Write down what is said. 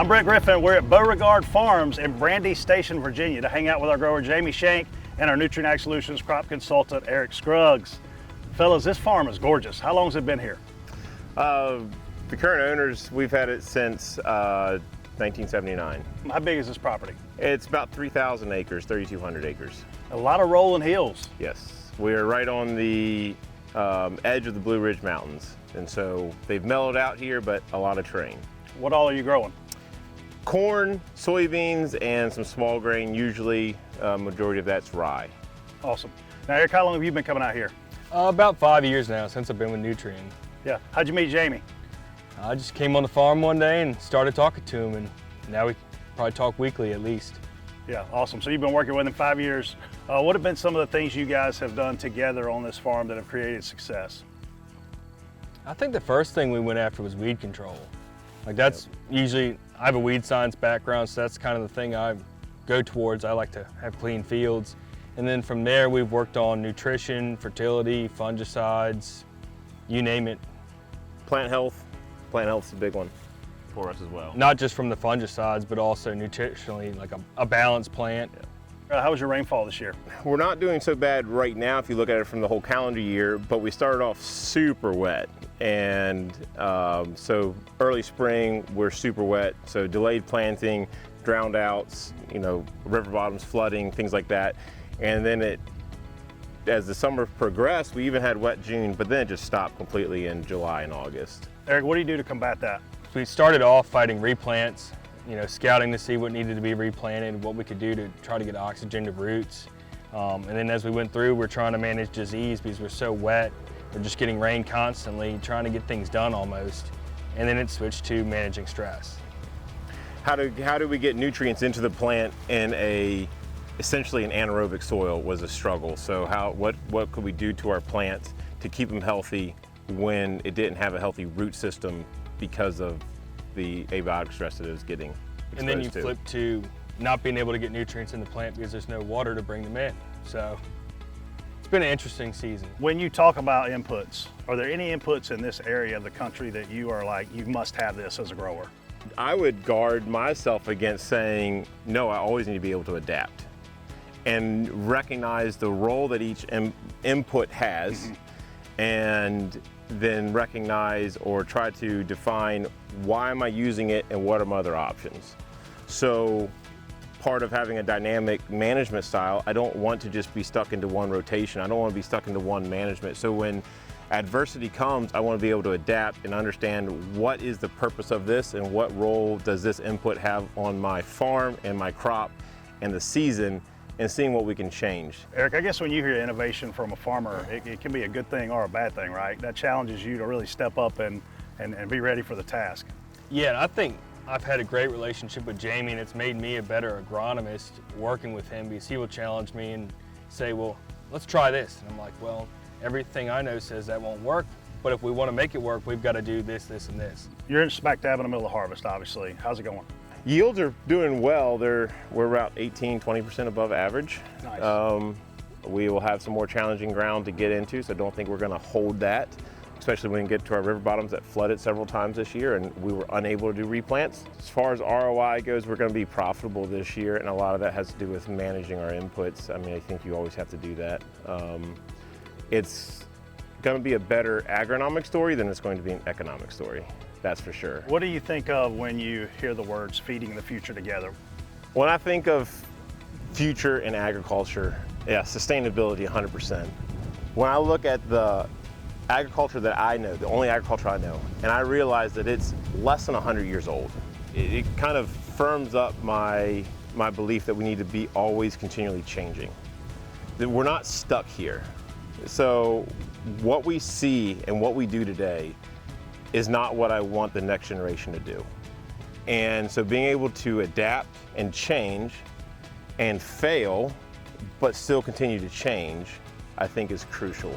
I'm Brett Griffin. We're at Beauregard Farms in Brandy Station, Virginia to hang out with our grower Jamie Shenk and our Nutrien Ag Solutions crop consultant Eric Scruggs. Fellas, this farm is gorgeous. How long has it been here? The current owners, we've had it since 1979. How big is this property? It's about 3,000 acres, 3,200 acres. A lot of rolling hills. Yes, we're right on the edge of the Blue Ridge Mountains. And so they've mellowed out here, but a lot of terrain. What all are you growing? Corn, soybeans, and some small grain. Usually, majority of that's rye. Awesome. Now, Eric, how long have you been coming out here? About 5 years now, since I've been with Nutrien. Yeah. How'd you meet Jamie? I just came on the farm one day and started talking to him, and now we probably talk weekly at least. Yeah, awesome. So you've been working with him 5 years. What have been some of the things you guys have done together on this farm that have created success? I think the first thing we went after was weed control. Like that's usually, I have a weed science background, so that's kind of the thing I go towards. I like to have clean fields. And then from there, we've worked on nutrition, fertility, fungicides, you name it. Plant health. Plant health's a big one for us as well. Not just from the fungicides, but also nutritionally, like a balanced plant. Yeah. How was your rainfall this year? We're not doing so bad right now if you look at it from the whole calendar year, but we started off super wet. And so early spring, we're super wet. So delayed planting, drowned outs, river bottoms flooding, things like that. And then as the summer progressed, we even had wet June, but then it just stopped completely in July and August. Eric, what do you do to combat that? We started off fighting replants, scouting to see what needed to be replanted, what we could do to try to get oxygen to roots. And then as we went through, we're trying to manage disease because we're so wet. We're just getting rain constantly, trying to get things done almost. And then it switched to managing stress. How do we get nutrients into the plant in essentially an anaerobic soil was a struggle. So what could we do to our plants to keep them healthy when it didn't have a healthy root system because of the abiotic stress that it was getting exposed to? And then you flip to not being able to get nutrients in the plant because there's no water to bring them in. So it's been an interesting season. When you talk about inputs, are there any inputs in this area of the country that you are like, you must have this as a grower? I would guard myself against saying, no, I always need to be able to adapt and recognize the role that each input has, and then recognize or try to define why am I using it and what are my other options. So part of having a dynamic management style, I don't want to just be stuck into one rotation. I don't want to be stuck into one management. So when adversity comes, I want to be able to adapt and understand what is the purpose of this and what role does this input have on my farm and my crop and the season, and seeing what we can change. Eric, I guess when you hear innovation from a farmer, it can be a good thing or a bad thing, right? That challenges you to really step up and be ready for the task. Yeah, I think I've had a great relationship with Jamie, and it's made me a better agronomist working with him because he will challenge me and say, well, let's try this. And I'm like, well, everything I know says that won't work, but if we want to make it work, we've got to do this, this, and this. You're smack dab in the middle of harvest, obviously. How's it going? Yields are doing well. We're about 18-20% above average. Nice. We will have some more challenging ground to get into, so I don't think we're going to hold that, especially when we get to our river bottoms that flooded several times this year and we were unable to do replants. As far as ROI goes, we're going to be profitable this year, and a lot of that has to do with managing our inputs. I mean, I think you always have to do that. It's going to be a better agronomic story than it's going to be an economic story. That's for sure. What do you think of when you hear the words feeding the future together? When I think of future in agriculture, yeah, sustainability 100%. When I look at the agriculture that I know, the only agriculture I know, and I realize that it's less than 100 years old, it kind of firms up my belief that we need to be always continually changing. That we're not stuck here. So what we see and what we do today is not what I want the next generation to do. And so being able to adapt and change and fail, but still continue to change, I think is crucial.